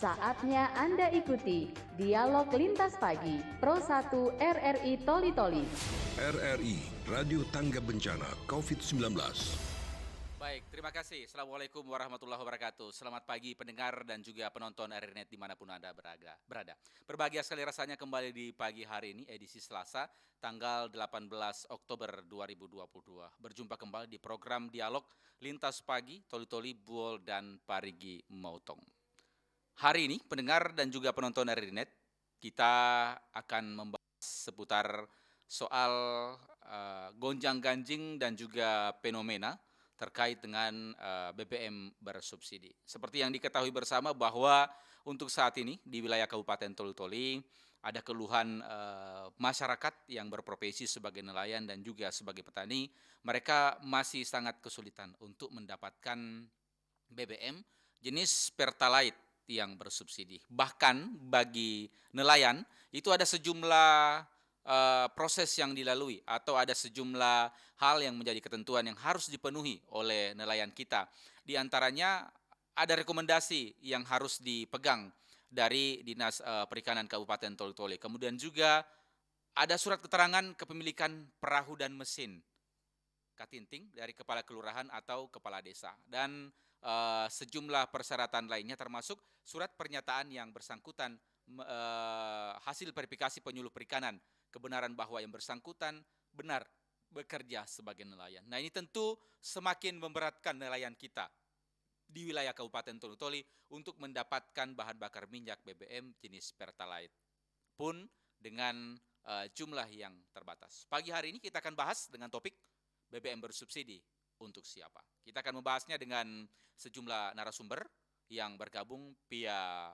Saatnya Anda ikuti Dialog Lintas Pagi Pro 1 RRI Toli Toli. RRI Radio Tangga Bencana COVID-19. Baik, terima kasih. Assalamualaikum warahmatullahi wabarakatuh. Selamat pagi pendengar dan juga penonton RRI Net dimanapun Anda berada. Berbahagia sekali rasanya kembali di pagi hari ini, edisi Selasa, tanggal 18 Oktober 2022. Berjumpa kembali di program Dialog Lintas Pagi, Toli-Toli, Buol, dan Parigi Mautong. Hari ini, pendengar dan juga penonton RRI Net, kita akan membahas seputar soal gonjang-ganjing dan juga fenomena terkait dengan BBM bersubsidi. Seperti yang diketahui bersama bahwa untuk saat ini di wilayah Kabupaten Toli-Toli ada keluhan masyarakat yang berprofesi sebagai nelayan dan juga sebagai petani. Mereka masih sangat kesulitan untuk mendapatkan BBM jenis Pertalite yang bersubsidi. Bahkan bagi nelayan itu ada sejumlah proses yang dilalui atau ada sejumlah hal yang menjadi ketentuan yang harus dipenuhi oleh nelayan kita. Di antaranya ada rekomendasi yang harus dipegang dari Dinas Perikanan Kabupaten Toli-Toli. Kemudian juga ada surat keterangan kepemilikan perahu dan mesin Katinting dari kepala kelurahan atau kepala desa, dan sejumlah persyaratan lainnya termasuk surat pernyataan yang bersangkutan hasil verifikasi penyuluh perikanan, kebenaran bahwa yang bersangkutan benar bekerja sebagai nelayan. Nah, ini tentu semakin memberatkan nelayan kita di wilayah Kabupaten Toli-Toli untuk mendapatkan bahan bakar minyak BBM jenis Pertalite pun dengan jumlah yang terbatas. Pagi hari ini kita akan bahas dengan topik BBM bersubsidi untuk siapa. Kita akan membahasnya dengan sejumlah narasumber yang bergabung via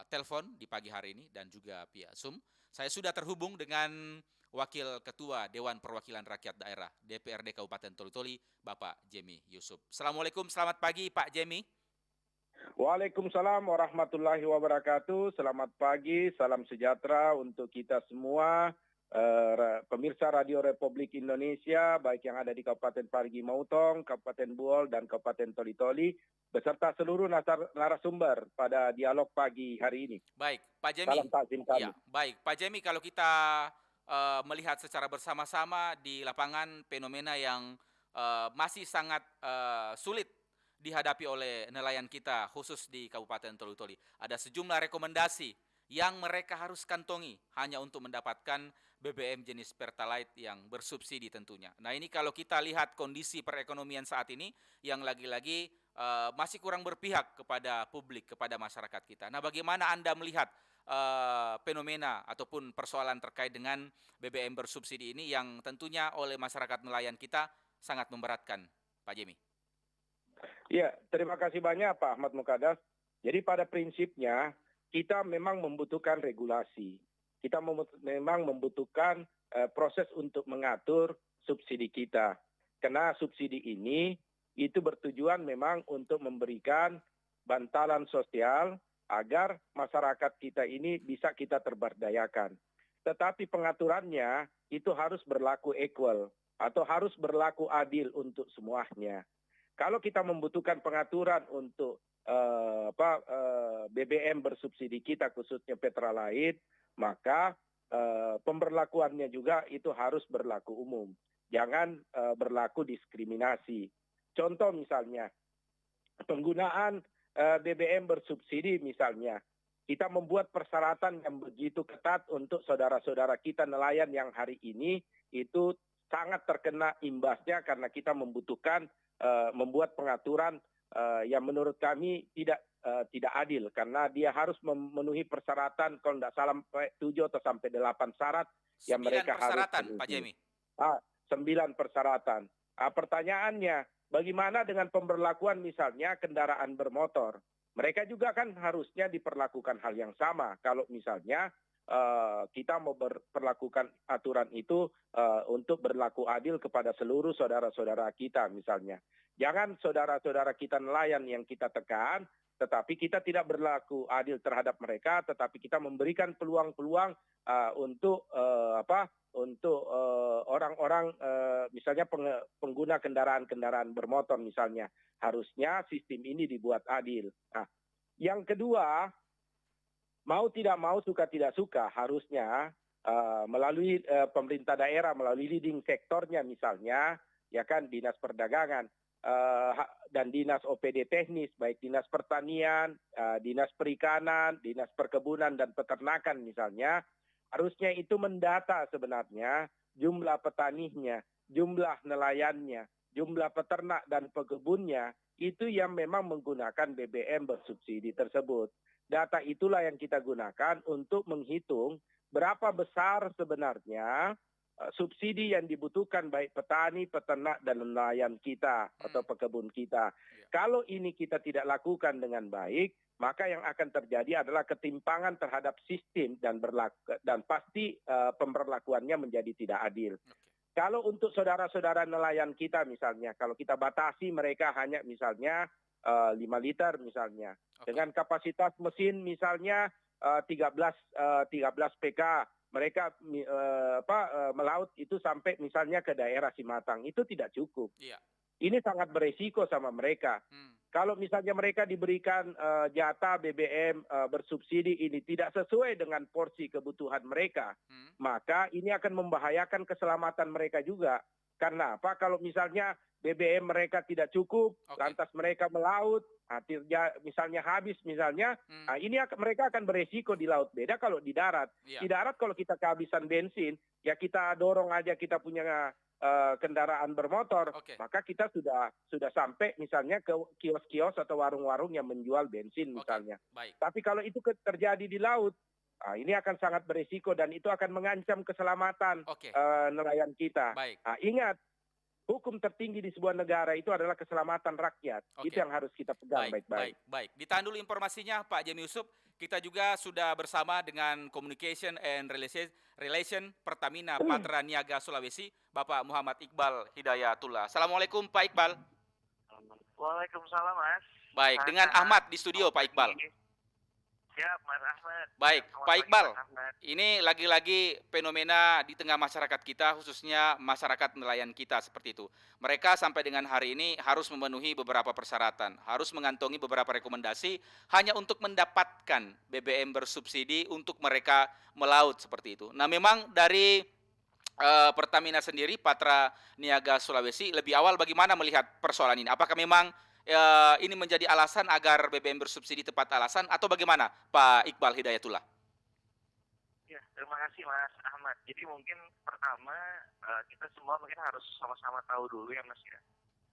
telepon di pagi hari ini dan juga via Zoom. Saya sudah terhubung dengan Wakil Ketua Dewan Perwakilan Rakyat Daerah DPRD Kabupaten Toli-Toli, Bapak Jemi Yusuf. Assalamualaikum, selamat pagi Pak Jemi. Waalaikumsalam warahmatullahi wabarakatuh. Selamat pagi, salam sejahtera untuk kita semua. Pemirsa Radio Republik Indonesia, baik yang ada di Kabupaten Parigi Mautong, Kabupaten Buol, dan Kabupaten Toli-Toli, beserta seluruh narasumber pada dialog pagi hari ini. Baik, Pak Jemi. Salam takzim kami. Ya, baik, Pak Jemi, kalau kita melihat secara bersama-sama di lapangan fenomena yang masih sangat sulit dihadapi oleh nelayan kita, khusus di Kabupaten Toli-Toli. Ada sejumlah rekomendasi yang mereka harus kantongi hanya untuk mendapatkan BBM jenis Pertalite yang bersubsidi tentunya. Nah, ini kalau kita lihat kondisi perekonomian saat ini yang lagi-lagi masih kurang berpihak kepada publik, kepada masyarakat kita. Nah, bagaimana Anda melihat fenomena ataupun persoalan terkait dengan BBM bersubsidi ini yang tentunya oleh masyarakat nelayan kita sangat memberatkan, Pak Jemi? Ya, terima kasih banyak Pak Ahmad Mukadas. Jadi pada prinsipnya kita memang membutuhkan regulasi. Kita memang membutuhkan proses untuk mengatur subsidi kita. Karena subsidi ini itu bertujuan memang untuk memberikan bantalan sosial agar masyarakat kita ini bisa kita terberdayakan. Tetapi pengaturannya itu harus berlaku equal atau harus berlaku adil untuk semuanya. Kalau kita membutuhkan pengaturan untuk BBM bersubsidi kita, khususnya Pertalite, maka pemberlakuannya juga itu harus berlaku umum. Jangan berlaku diskriminasi. Contoh misalnya, penggunaan BBM bersubsidi misalnya, kita membuat persyaratan yang begitu ketat untuk saudara-saudara kita nelayan yang hari ini itu sangat terkena imbasnya karena kita membutuhkan membuat pengaturan yang menurut kami tidak adil karena dia harus memenuhi persyaratan kalau tidak salah 7 atau sampai 8 syarat yang mereka harus penuhi. Pak Jemi. 9 persyaratan. Pertanyaannya, bagaimana dengan pemberlakuan misalnya kendaraan bermotor? Mereka juga kan harusnya diperlakukan hal yang sama. Kalau misalnya kita mau berlakukan aturan itu untuk berlaku adil kepada seluruh saudara-saudara kita misalnya. Jangan saudara-saudara kita nelayan yang kita tekan, tetapi kita tidak berlaku adil terhadap mereka, tetapi kita memberikan peluang-peluang untuk orang-orang misalnya pengguna kendaraan-kendaraan bermotor misalnya. Harusnya sistem ini dibuat adil. Nah, yang kedua, mau tidak mau, suka tidak suka, harusnya melalui pemerintah daerah, melalui leading sektornya misalnya, ya kan, dinas perdagangan dan dinas OPD teknis, baik dinas pertanian, dinas perikanan, dinas perkebunan dan peternakan misalnya, harusnya itu mendata sebenarnya jumlah petaninya, jumlah nelayannya, jumlah peternak dan pekebunnya, itu yang memang menggunakan BBM bersubsidi tersebut. Data itulah yang kita gunakan untuk menghitung berapa besar sebenarnya subsidi yang dibutuhkan baik petani, peternak, dan nelayan kita atau pekebun kita. Kalau ini kita tidak lakukan dengan baik, maka yang akan terjadi adalah ketimpangan terhadap sistem dan pasti pemberlakuannya menjadi tidak adil. Kalau untuk saudara-saudara nelayan kita misalnya, kalau kita batasi mereka hanya misalnya 5 liter misalnya, dengan kapasitas mesin misalnya 13 PK, mereka melaut itu sampai misalnya ke daerah Simatang, itu tidak cukup. Ini sangat beresiko sama mereka. Kalau misalnya mereka diberikan jatah BBM bersubsidi ini tidak sesuai dengan porsi kebutuhan mereka, maka ini akan membahayakan keselamatan mereka juga. Karena apa? Kalau misalnya BBM mereka tidak cukup, lantas mereka melaut, misalnya habis misalnya, ini mereka akan beresiko di laut. Beda kalau di darat. Di darat kalau kita kehabisan bensin, ya kita dorong aja kita punya kendaraan bermotor, maka kita sudah sampai misalnya ke kios-kios atau warung-warung yang menjual bensin misalnya. Tapi kalau itu terjadi di laut, ini akan sangat berisiko dan itu akan mengancam keselamatan nelayan kita. Ingat, hukum tertinggi di sebuah negara itu adalah keselamatan rakyat. Itu yang harus kita pegang baik-baik. Baik. Ditahan dulu informasinya Pak Jami Yusuf. Kita juga sudah bersama dengan Communication and Relation Pertamina Patra Niaga Sulawesi, Bapak Muhammad Iqbal Hidayatullah. Assalamualaikum Pak Iqbal. Waalaikumsalam Mas. Baik, dengan Ahmad di studio Pak Iqbal. Siap Mas Ahmad. Baik, Pak Iqbal. Ini lagi-lagi fenomena di tengah masyarakat kita, khususnya masyarakat nelayan kita seperti itu. Mereka sampai dengan hari ini harus memenuhi beberapa persyaratan, harus mengantongi beberapa rekomendasi hanya untuk mendapatkan BBM bersubsidi untuk mereka melaut seperti itu. Nah, memang dari Pertamina sendiri, Patra Niaga Sulawesi, lebih awal bagaimana melihat persoalan ini? Apakah memang ini menjadi alasan agar BBM bersubsidi tepat alasan atau bagaimana Pak Iqbal Hidayatullah? Ya, terima kasih Mas Ahmad. Jadi mungkin pertama kita semua mungkin harus sama-sama tahu dulu ya Mas ya.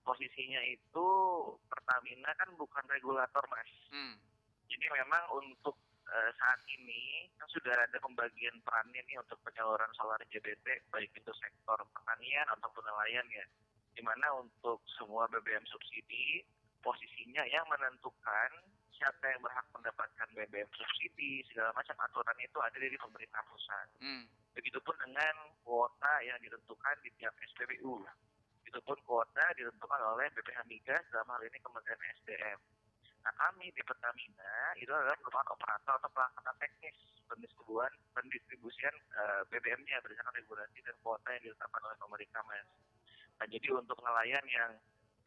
Posisinya itu Pertamina kan bukan regulator Mas. Jadi memang untuk saat ini kan sudah ada pembagian perannya nih untuk penyaluran solar JBT baik itu sektor pertanian ataupun nelayan ya. Di mana untuk semua BBM subsidi posisinya yang menentukan siapa yang berhak mendapatkan BBM subsidi segala macam aturan itu ada dari pemerintah pusat. Begitupun dengan kuota yang ditentukan di tiap SPBU. Begitupun kuota ditentukan oleh BPH Migas dalam hal ini Kementerian SDM. Nah kami di Pertamina itu adalah merupakan operator atau pelaksana teknis pendistribusian BBM-nya berdasarkan regulasi dan kuota yang ditetapkan oleh pemerintah Mas. Nah, jadi untuk nelayan yang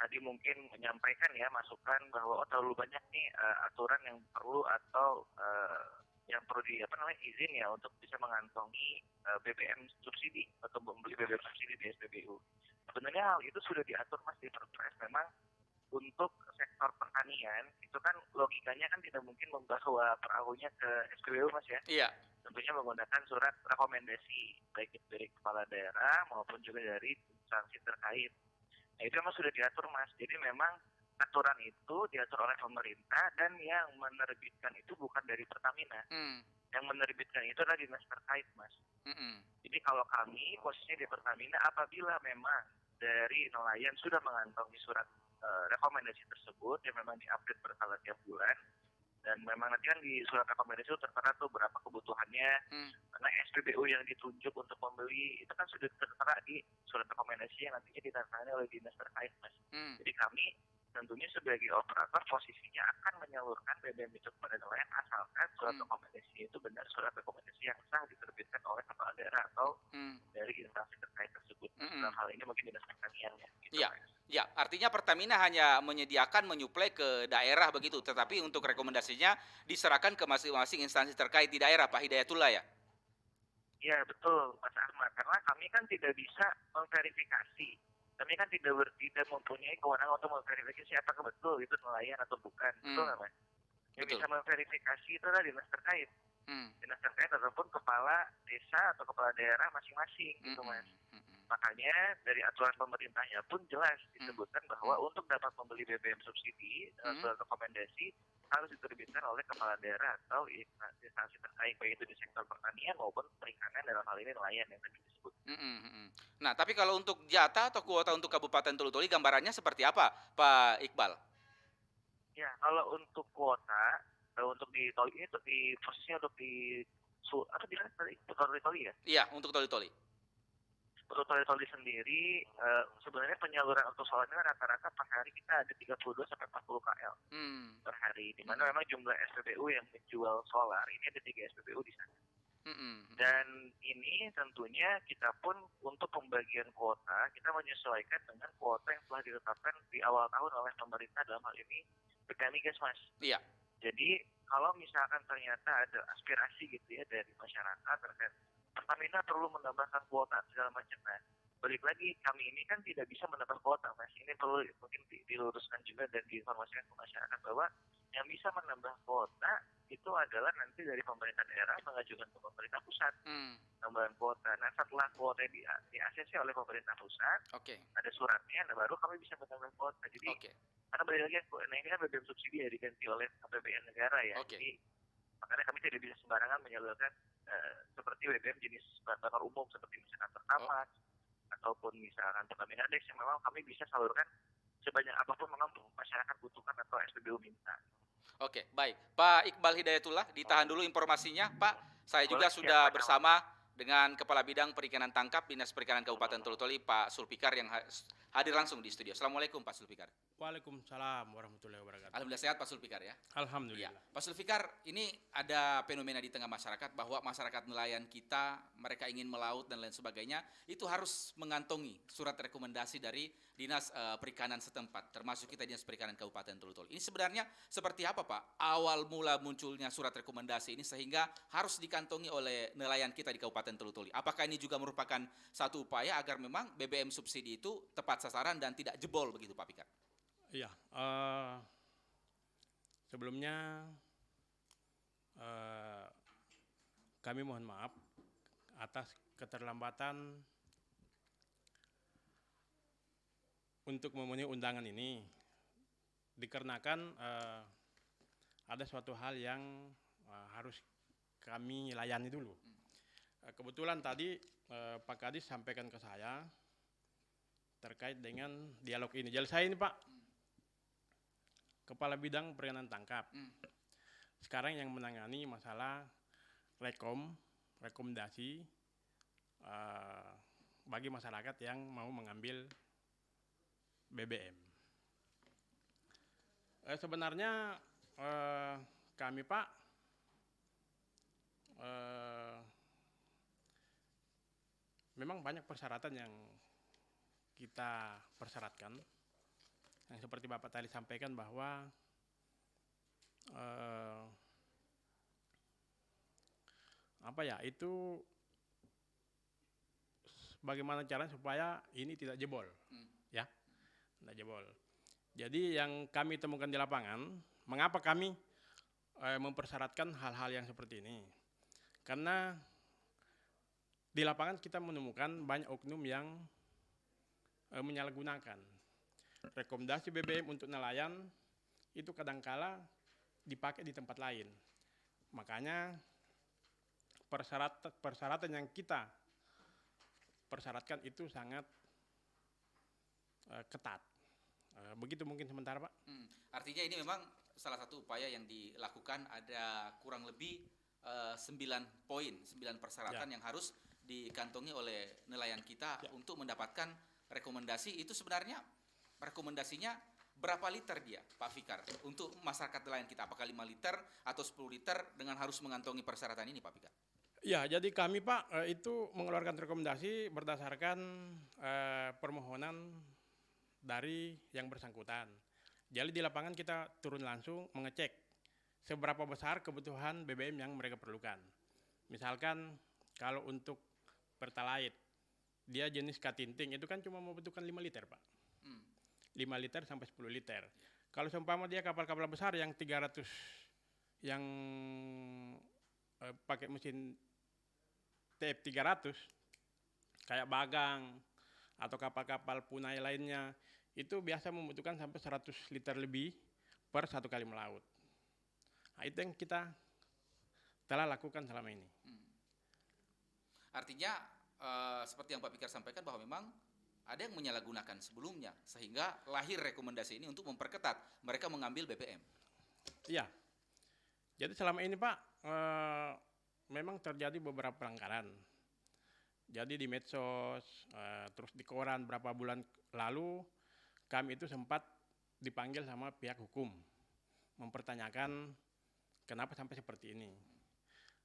tadi mungkin menyampaikan ya masukan bahwa terlalu banyak nih aturan yang perlu atau yang perlu izin ya untuk bisa mengantongi BBM subsidi atau membeli BBM subsidi di SPBU. Sebenarnya hal itu sudah diatur Mas di Perpres. Memang untuk sektor pertanian itu kan logikanya kan tidak mungkin membawa perahunya ke SPBU Mas ya. Iya. Tentunya menggunakan surat rekomendasi baik dari kepala daerah maupun juga dari instansi terkait. Nah itu memang sudah diatur Mas. Jadi memang aturan itu diatur oleh pemerintah dan yang menerbitkan itu bukan dari Pertamina. Yang menerbitkan itu adalah dinas terkait Mas. Jadi kalau kami posisinya di Pertamina apabila memang dari nelayan sudah mengantongi surat rekomendasi tersebut yang memang diupdate berkala tiap bulan dan memang nanti kan di surat rekomendasi itu tertera tuh berapa kebutuhannya karena SPBU yang ditunjuk untuk membeli itu kan sudah tertera di surat rekomendasi yang nantinya ditangani oleh dinas terkait Mas. Jadi kami tentunya sebagai operator posisinya akan menyalurkan BBM itu kepada nelayan asalkan surat rekomendasi itu benar surat rekomendasi yang sah diterbitkan oleh kepala daerah atau dari instansi terkait tersebut. Dalam hal ini mungkin dinas pertanian ya. Gitu, Iya. Mas. Ya, artinya Pertamina hanya menyediakan menyuplai ke daerah begitu, tetapi untuk rekomendasinya diserahkan ke masing-masing instansi terkait di daerah, Pak Hidayatullah ya? Ya betul Mas Ahmad, karena kami kan tidak bisa memverifikasi. Kami kan tidak mempunyai kewenangan untuk memverifikasi apakah betul itu nelayan atau bukan. Betul Hmm, nggak Mas? Yang betul. bisa memverifikasi itu adalah dinas terkait. Hmm, Dinas terkait ataupun kepala desa atau kepala daerah masing-masing hmm, gitu Mas. hmm, hmm, Makanya dari aturan pemerintahnya pun jelas hmm, disebutkan bahwa untuk dapat membeli BBM subsidi hmm. surat rekomendasi harus diterbitkan oleh kepala daerah atau instansi terkait baik itu di sektor pertanian maupun perikanan, dalam hal ini nelayan yang tadi disebut. Mhm, mhm. Nah, tapi kalau untuk jatah atau kuota untuk Kabupaten Tolu-Toli gambarannya seperti apa, Pak Iqbal? Ya, kalau untuk kuota untuk di tol ini untuk di posisinya untuk di apa di mana tadi? Toli ya. Iya, untuk Toli-Toli. Untuk toli sendiri sebenarnya penyaluran untuk solar ini rata-rata per hari kita ada 32 sampai 40 KL Hmm, per hari, di mana memang jumlah SPBU yang menjual solar ini ada 3 SPBU di sana. mhm, mhm. Dan ini tentunya kita pun untuk pembagian kuota kita menyesuaikan dengan kuota yang telah ditetapkan di awal tahun oleh pemerintah, dalam hal ini PK Migas Mas. Iya. Jadi kalau misalkan ternyata ada aspirasi gitu ya dari masyarakat terkait Pertamina perlu menambahkan kuota segala macam. Nah, balik lagi kami ini kan tidak bisa menambah kuota, Mas. Ini perlu mungkin diluruskan juga dan diinformasikan ke masyarakat bahwa yang bisa menambah kuota itu adalah nanti dari pemerintah daerah mengajukan ke pemerintah pusat Hmm, tambahan kuota. Nah, setelah kuota di ACC oleh pemerintah pusat, oke, ada suratnya, nah baru kami bisa menambah kuota. Jadi oke, karena balik lagi, nah ini kan BBM subsidi ya diganti oleh APBN negara ya. oke. Jadi makanya kami tidak bisa sembarangan menyalurkan seperti BBM jenis bahan bakar umum seperti misalkan Pertamax ataupun misalkan Pertamina Dex yang memang kami bisa salurkan sebanyak apapun memang masyarakat butuhkan atau SPBU minta. Oke, baik. Pak Iqbal Hidayatullah, ditahan dulu informasinya, Pak. Saya juga Boleh, sudah siap, Pak. bersama dengan Kepala Bidang Perikanan Tangkap Dinas Perikanan Kabupaten Tolu-Toli, Pak Sulfikar yang hadir langsung di studio. Assalamualaikum, Pak Sulfikar. Waalaikumsalam warahmatullahi wabarakatuh. Alhamdulillah sehat, Pak Sulfikar ya. Ya, Alhamdulillah. Pak Sulfikar, ini ada fenomena di tengah masyarakat bahwa masyarakat nelayan kita, mereka ingin melaut dan lain sebagainya, itu harus mengantongi surat rekomendasi dari Dinas Perikanan setempat, termasuk kita Dinas Perikanan Kabupaten Tolu-Toli. Ini sebenarnya seperti apa, Pak? Awal mula munculnya surat rekomendasi ini sehingga harus dikantongi oleh nelayan kita di Kabupaten Tolu-Toli. Apakah ini juga merupakan satu upaya agar memang BBM subsidi itu tepat sasaran dan tidak jebol begitu, Pak Fikar? Iya, sebelumnya kami mohon maaf atas keterlambatan untuk memenuhi undangan ini, dikarenakan ada suatu hal yang harus kami layani dulu. Kebetulan tadi Pak Kadis sampaikan ke saya terkait dengan dialog ini. Jadi saya ini Pak, Kepala Bidang Perikanan Tangkap. Sekarang yang menangani masalah rekomendasi bagi masyarakat yang mau mengambil BBM. Sebenarnya kami Pak memang banyak persyaratan yang kita persyaratkan, yang seperti Bapak tadi sampaikan bahwa itu bagaimana caranya supaya ini tidak jebol, ya, tidak jebol. Jadi yang kami temukan di lapangan, mengapa kami mempersyaratkan hal-hal yang seperti ini? Karena di lapangan kita menemukan banyak oknum yang menyalahgunakan rekomendasi BBM untuk nelayan itu kadangkala dipakai di tempat lain. Makanya persyaratan yang kita persyaratkan itu sangat ketat. Begitu mungkin sementara Pak. Artinya ini memang salah satu upaya yang dilakukan, ada kurang lebih 9 poin, 9 persyaratan yang harus dikantongi oleh nelayan kita untuk mendapatkan rekomendasi. Itu sebenarnya rekomendasinya berapa liter dia, Pak Fikar, untuk masyarakat nelayan kita? Apakah 5 liter atau 10 liter dengan harus mengantongi persyaratan ini, Pak Fikar? Ya, jadi kami Pak itu mengeluarkan rekomendasi berdasarkan permohonan dari yang bersangkutan. Jadi di lapangan kita turun langsung mengecek seberapa besar kebutuhan BBM yang mereka perlukan. Misalkan kalau untuk Pertalite, dia jenis Katinting itu kan cuma membutuhkan 5 liter, Pak. 5 liter sampai 10 liter. Kalau seumpama dia kapal-kapal besar yang 300, yang pakai mesin TF 300, kayak Bagang atau kapal-kapal punai lainnya, itu biasa membutuhkan sampai 100 liter lebih per satu kali melaut. Nah, itu yang kita telah lakukan selama ini. Artinya seperti yang Pak Fikar sampaikan bahwa memang ada yang menyalahgunakan sebelumnya sehingga lahir rekomendasi ini untuk memperketat mereka mengambil BBM. Iya. Jadi selama ini Pak memang terjadi beberapa pelanggaran. Jadi di medsos, terus di koran berapa bulan lalu kami itu sempat dipanggil sama pihak hukum mempertanyakan kenapa sampai seperti ini.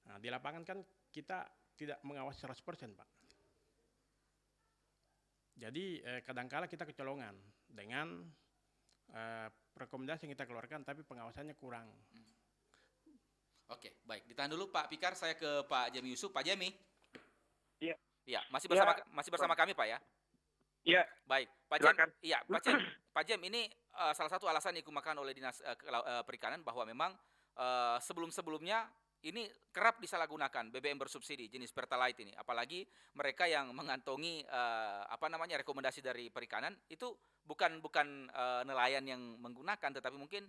Nah, di lapangan kan kita tidak mengawasi 100%, Pak. Jadi kadangkala kita kecolongan dengan rekomendasi yang kita keluarkan, tapi pengawasannya kurang. Oke, baik. Ditahan dulu Pak Fikar, saya ke Pak Jemi Yusuf. Pak Jemi. Iya. Iya, masih bersama kami Pak ya. Iya. Baik, Pak Jem. Iya, Pak Jem, ini salah satu alasan yang dikemukakan oleh Dinas Perikanan bahwa memang sebelum-sebelumnya ini kerap disalahgunakan BBM bersubsidi jenis Pertalite ini, apalagi mereka yang mengantongi rekomendasi dari perikanan itu bukan nelayan yang menggunakan, tetapi mungkin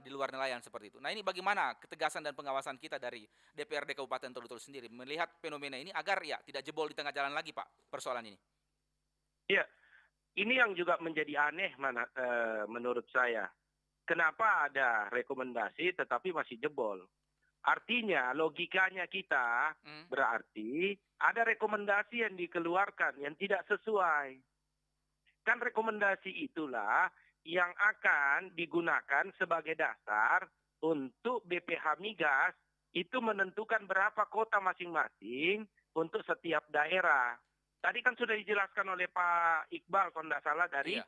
di luar nelayan seperti itu. Nah, ini bagaimana ketegasan dan pengawasan kita dari DPRD Kabupaten Tolu-Tolu sendiri melihat fenomena ini agar ya tidak jebol di tengah jalan lagi, Pak, persoalan ini? Iya, ini yang juga menjadi aneh menurut saya. Kenapa ada rekomendasi tetapi masih jebol? Artinya logikanya kita berarti ada rekomendasi yang dikeluarkan yang tidak sesuai. Kan rekomendasi itulah yang akan digunakan sebagai dasar untuk BPH Migas itu menentukan berapa kota masing-masing untuk setiap daerah. Tadi kan sudah dijelaskan oleh Pak Iqbal kalau tidak salah dari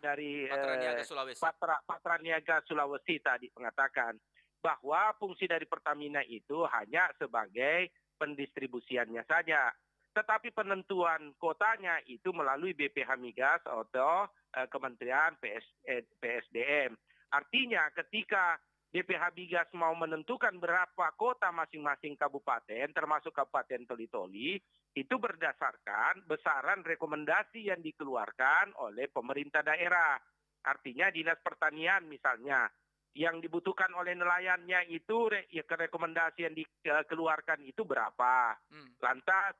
dari Patraniaga Sulawesi. Patraniaga Sulawesi tadi mengatakan bahwa fungsi dari Pertamina itu hanya sebagai pendistribusiannya saja. Tetapi penentuan kotanya itu melalui BPH Migas atau Kementerian PSDM. Artinya ketika BPH Migas mau menentukan berapa kota masing-masing kabupaten, termasuk Kabupaten Toli-Toli, itu berdasarkan besaran rekomendasi yang dikeluarkan oleh pemerintah daerah. Artinya Dinas Pertanian misalnya, yang dibutuhkan oleh nelayannya itu rekomendasi yang dikeluarkan itu berapa. Lantas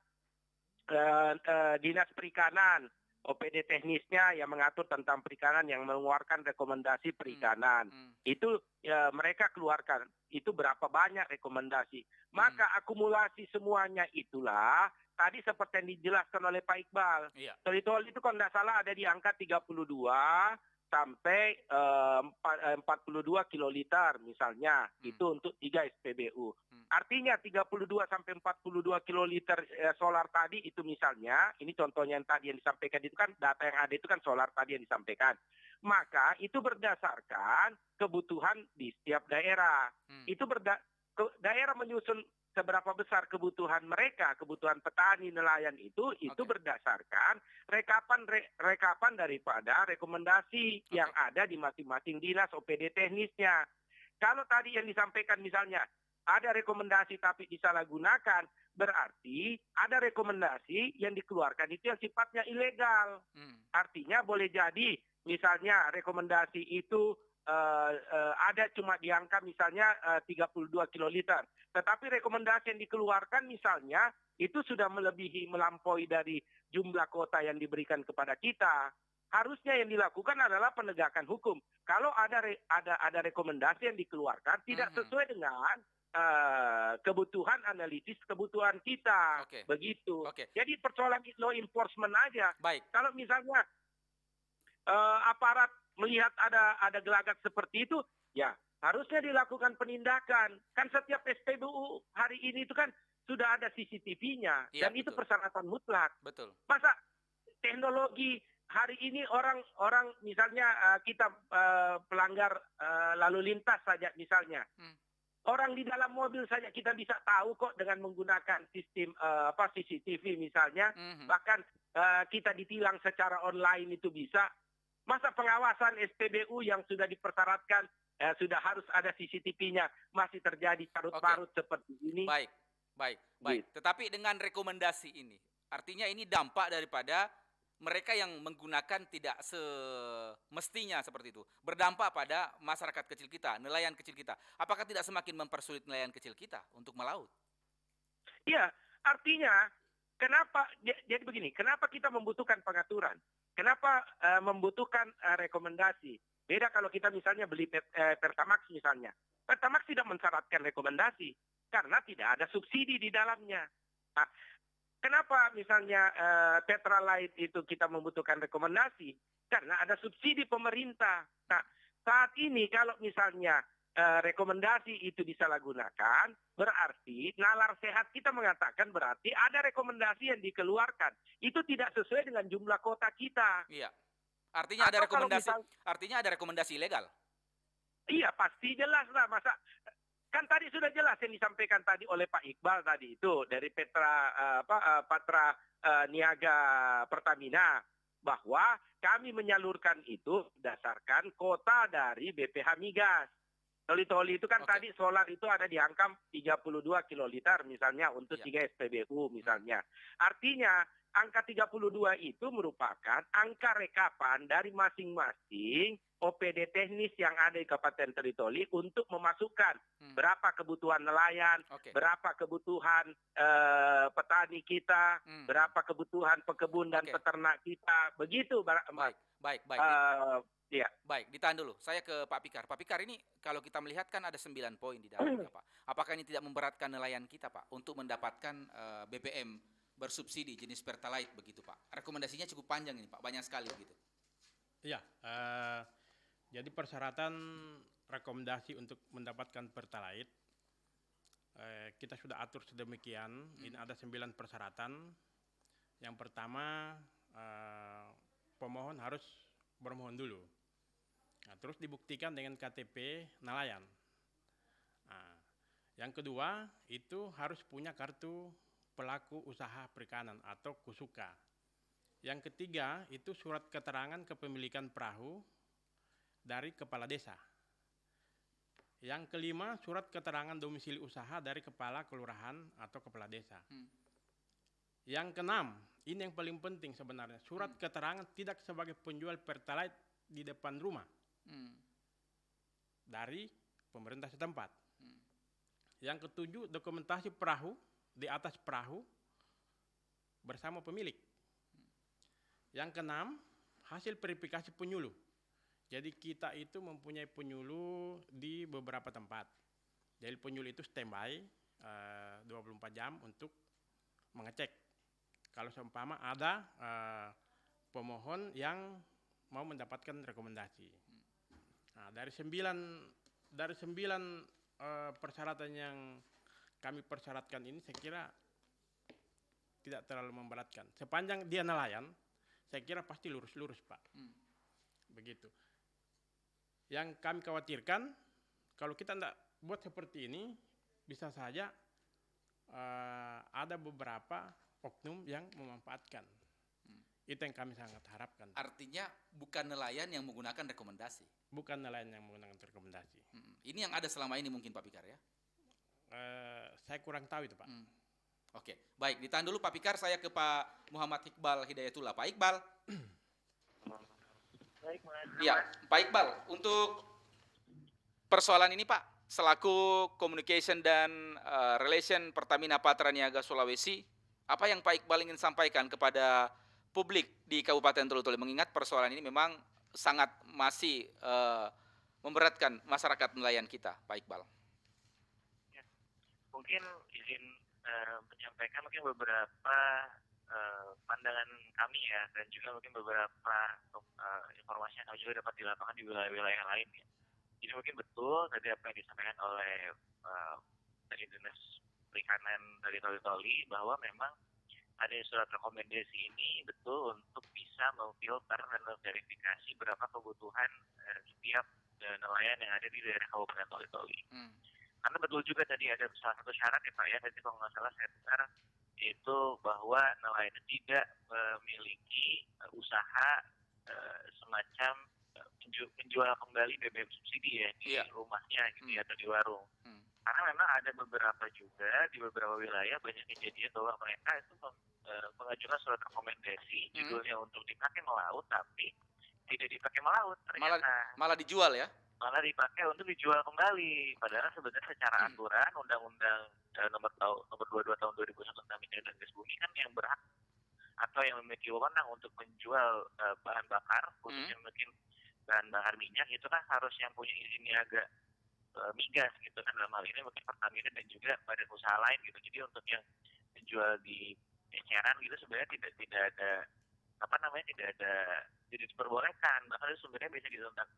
Dinas Perikanan, OPD teknisnya yang mengatur tentang perikanan yang mengeluarkan rekomendasi perikanan. Itu mereka keluarkan. Itu berapa banyak rekomendasi. Maka akumulasi semuanya itulah tadi seperti yang dijelaskan oleh Pak Iqbal. Toli-Toli itu kalau tidak salah ada di angka 32 sampai 42 kiloliter misalnya. Itu untuk 3 SPBU. Artinya 32 sampai 42 kiloliter solar tadi itu misalnya, ini contohnya yang tadi yang disampaikan itu kan data yang ada itu kan solar tadi yang disampaikan. Maka itu berdasarkan kebutuhan di setiap daerah. Itu daerah menyusun seberapa besar kebutuhan mereka, kebutuhan petani nelayan itu berdasarkan rekapan daripada rekomendasi yang ada di masing-masing dinas OPD teknisnya. Kalau tadi yang disampaikan misalnya ada rekomendasi tapi disalahgunakan, berarti ada rekomendasi yang dikeluarkan itu yang sifatnya ilegal. Artinya boleh jadi misalnya rekomendasi itu ada cuma di angka misalnya 32 kiloliter. Tetapi rekomendasi yang dikeluarkan misalnya itu sudah melampaui dari jumlah kota yang diberikan kepada kita. Harusnya yang dilakukan adalah penegakan hukum. Kalau ada rekomendasi yang dikeluarkan tidak sesuai dengan kebutuhan analisis kebutuhan kita. Begitu. Jadi persoalan law enforcement aja. Kalau misalnya aparat melihat ada gelagat seperti itu, ya harusnya dilakukan penindakan. Kan setiap SPBU hari ini itu kan sudah ada CCTV-nya. Dan itu persyaratan mutlak. Betul. Masa teknologi hari ini orang misalnya kita pelanggar lalu lintas saja misalnya. Orang di dalam mobil saja kita bisa tahu kok dengan menggunakan sistem CCTV misalnya. Bahkan kita ditilang secara online itu bisa. Masa pengawasan SPBU yang sudah dipersyaratkan sudah harus ada CCTV-nya masih terjadi carut-marut seperti ini. Baik. Tetapi dengan rekomendasi ini, artinya ini dampak daripada mereka yang menggunakan tidak semestinya seperti itu. Berdampak pada masyarakat kecil kita, nelayan kecil kita. Apakah tidak semakin mempersulit nelayan kecil kita untuk melaut? Iya, artinya kenapa, jadi begini, kenapa kita membutuhkan pengaturan? Kenapa membutuhkan rekomendasi? Beda kalau kita misalnya beli Pertamax misalnya. Pertamax tidak mensyaratkan rekomendasi karena tidak ada subsidi di dalamnya. Nah, kenapa misalnya Petralite itu kita membutuhkan rekomendasi? Karena ada subsidi pemerintah. Nah, saat ini kalau misalnya rekomendasi itu disalahgunakan, berarti nalar sehat kita mengatakan berarti ada rekomendasi yang dikeluarkan. Itu tidak sesuai dengan jumlah kota kita. Iya. Artinya ada rekomendasi, artinya ada rekomendasi ilegal. Iya, pasti jelas lah. Masa kan tadi sudah jelas yang disampaikan tadi oleh Pak Iqbal tadi itu dari Patra Niaga Pertamina bahwa kami menyalurkan itu berdasarkan kota dari BPH Migas. Toli-toli itu kan tadi solar itu ada di angka 32 kiloliter misalnya untuk 3 SPBU misalnya. Artinya angka 32 itu merupakan angka rekapan dari masing-masing OPD teknis yang ada di Kabupaten Toli-Toli untuk memasukkan berapa kebutuhan nelayan, berapa kebutuhan petani kita, berapa kebutuhan pekebun dan peternak kita. Begitu, Baik. Ya. Baik, ditahan dulu. Saya ke Pak Pikar. Pak Pikar, ini kalau kita melihat kan ada 9 poin di dalamnya, Pak. Apakah ini tidak memberatkan nelayan kita, Pak, untuk mendapatkan BBM bersubsidi jenis Pertalite begitu, Pak? Rekomendasinya cukup panjang ini, Pak. Banyak sekali begitu. Iya, jadi persyaratan rekomendasi untuk mendapatkan Pertalite kita sudah atur sedemikian. Ini ada 9 persyaratan. Yang pertama, pemohon harus bermohon dulu. Nah, terus dibuktikan dengan KTP nelayan. Nah, yang kedua itu harus punya kartu pelaku usaha perikanan atau KUSUKA. Yang ketiga itu surat keterangan kepemilikan perahu dari kepala desa. Yang kelima surat keterangan domisili usaha dari kepala kelurahan atau kepala desa. Yang keenam, ini yang paling penting sebenarnya, surat keterangan tidak sebagai penjual Pertalite di depan rumah dari pemerintah setempat. Yang ketujuh, dokumentasi perahu di atas perahu bersama pemilik. Yang keenam, hasil verifikasi penyuluh. Jadi kita itu mempunyai penyuluh di beberapa tempat. Jadi penyuluh itu standby 24 jam untuk mengecek. Kalau seumpama ada pemohon yang mau mendapatkan rekomendasi. Nah, dari 9 persyaratan yang kami persyaratkan ini saya kira tidak terlalu memberatkan. Sepanjang dia nelayan, saya kira pasti lurus-lurus, Pak. Begitu. Yang kami khawatirkan, kalau kita tidak buat seperti ini, bisa saja ada beberapa oknum yang memanfaatkan. Itu yang kami sangat harapkan. Artinya bukan nelayan yang menggunakan rekomendasi. Bukan nelayan yang menggunakan rekomendasi. Ini yang ada selama ini mungkin, Pak Pikar, ya? Saya kurang tahu itu, Pak. Oke, baik. Ditahan dulu Pak Pikar, saya ke Pak Muhammad Iqbal Hidayatullah. Pak Iqbal. Baik, Mas. Iya, Pak Iqbal, untuk persoalan ini, Pak, selaku Communication dan Relation Pertamina Patra Niaga Sulawesi, apa yang Pak Iqbal ingin sampaikan kepada publik di Kabupaten Toli-Toli, mengingat persoalan ini memang sangat masih memberatkan masyarakat nelayan kita, Pak Iqbal? Ya, mungkin izin menyampaikan mungkin beberapa pandangan kami ya, dan juga mungkin beberapa informasi yang kami juga dapat di lapangan di wilayah-wilayah lain ya. Jadi mungkin betul tadi apa yang disampaikan oleh dari Dinas Perikanan dari Toli-Toli bahwa memang ada surat rekomendasi ini betul untuk bisa memfilter dan memverifikasi berapa kebutuhan setiap nelayan yang ada di daerah Kabupaten Toli-Toli. Karena betul juga tadi ada salah satu syarat ya Pak ya, tadi kalau nggak salah saya dengar itu bahwa nelayan tidak memiliki usaha semacam menjual kembali BBM subsidi ya di rumahnya gitu ya, atau di warung. Karena memang ada beberapa juga di beberapa wilayah banyak kejadian bahwa mereka itu mengajukan surat rekomendasi judulnya untuk dipakai melaut, tapi tidak dipakai melaut ternyata. Malah dijual ya? Malah dipakai untuk dijual kembali. Padahal sebenarnya secara aturan Undang-Undang nomor 22 tahun 2001 tentang minyak dan gas bumi kan yang berhak atau yang memiliki wewenang untuk menjual bahan bakar, khususnya mungkin bahan bakar minyak, itu kan harus yang punya izin niaga migas gitu kan, dalam hal ini mungkin Pertamina dan juga badan usaha lain gitu. Jadi untuk yang menjual di eceran gitu sebenarnya tidak ada tidak diperbolehkan, bahkan itu sebenarnya bisa dituntut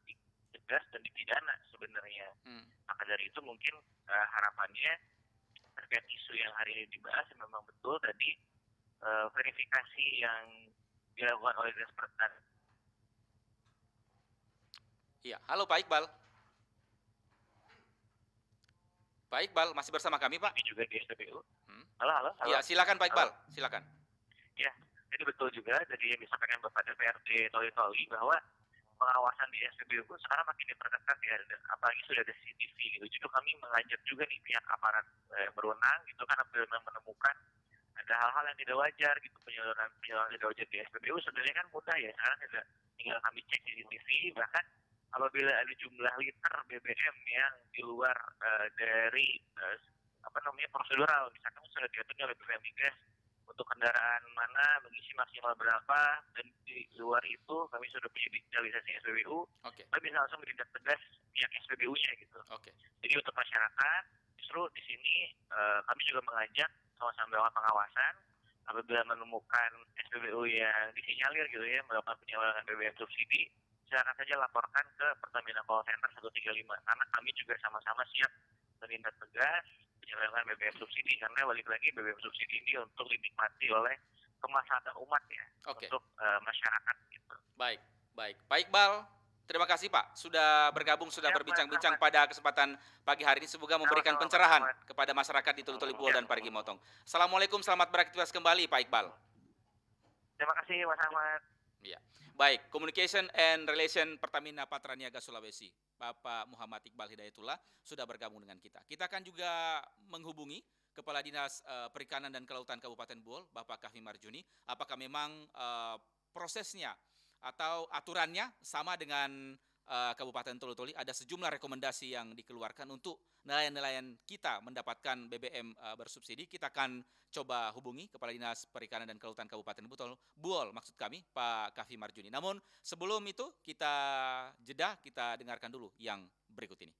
tegas dan dipidana sebenarnya. Maka dari itu mungkin harapannya terkait isu yang hari ini dibahas memang betul tadi verifikasi yang dilakukan oleh Dinas Pertanian. Iya, halo Pak Iqbal. Pak Iqbal masih bersama kami Pak? Ini juga di SPBU. Halo. Ya, silakan Pak Iqbal, silakan. Ya, jadi betul juga tadi yang disampaikan Bapak DPRD Toli-Toli bahwa pengawasan di SPBU sekarang makin diperketat ya, apalagi sudah ada CCTV gitu. Jadi kami mengajak juga nih pihak aparat berwenang gitu kan, apabila menemukan ada hal-hal yang tidak wajar gitu, penyaluran tidak wajar di SPBU sebenarnya kan mudah ya, sekarang tinggal kami cek CCTV, bahkan apabila ada jumlah liter BBM yang di luar dari prosedural, misalkan sudah diatur oleh BPM Migas untuk kendaraan mana mengisi maksimal berapa, dan di luar itu kami sudah punya digitalisasi SPBU, kami bisa langsung menindak tegas pihak SPBU-nya gitu. Jadi untuk masyarakat justru di sini kami juga mengajak sama-sama melakukan pengawasan. Apabila menemukan SPBU yang disinyalir gitu ya melakukan penyaluran BBM subsidi, silakan saja laporkan ke Pertamina Call Center 135, karena kami juga sama-sama siap menindak tegas penyaluran BBM subsidi, karena balik lagi BBM subsidi ini untuk dinikmati oleh kemaslahatan umat ya, untuk masyarakat gitu. Baik. Pak Iqbal, terima kasih Pak sudah bergabung, sudah berbincang-bincang pada kesempatan pagi hari ini. Semoga memberikan pencerahan kepada masyarakat di Toli-Toli Buol dan Parigi Motong. Assalamualaikum, selamat beraktivitas kembali Pak Iqbal. Terima kasih Mas Ahmad. Ya. Baik, Communication and Relation Pertamina Patraniaga Sulawesi, Bapak Muhammad Iqbal Hidayatullah sudah bergabung dengan kita. Kita akan juga menghubungi Kepala Dinas Perikanan dan Kelautan Kabupaten Buol, Bapak Kahfi Marjuni. Apakah memang prosesnya atau aturannya sama dengan Kabupaten Toli-Toli? Ada sejumlah rekomendasi yang dikeluarkan untuk nelayan-nelayan kita mendapatkan BBM bersubsidi. Kita akan coba hubungi Kepala Dinas Perikanan dan Kelautan Kabupaten Buol, maksud kami Pak Kahfi Marjuni. Namun sebelum itu kita jeda, kita dengarkan dulu yang berikut ini.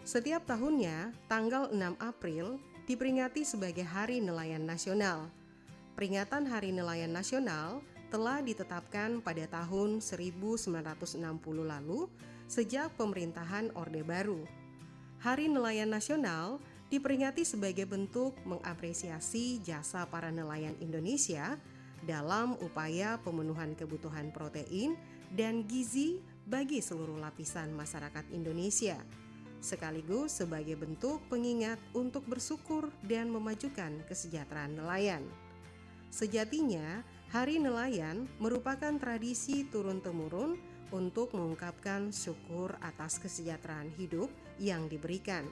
Setiap tahunnya, tanggal 6 April diperingati sebagai Hari Nelayan Nasional. Peringatan Hari Nelayan Nasional telah ditetapkan pada tahun 1960 lalu sejak pemerintahan Orde Baru. Hari Nelayan Nasional diperingati sebagai bentuk mengapresiasi jasa para nelayan Indonesia dalam upaya pemenuhan kebutuhan protein dan gizi bagi seluruh lapisan masyarakat Indonesia, sekaligus sebagai bentuk pengingat untuk bersyukur dan memajukan kesejahteraan nelayan. Sejatinya, Hari Nelayan merupakan tradisi turun-temurun untuk mengungkapkan syukur atas kesejahteraan hidup yang diberikan.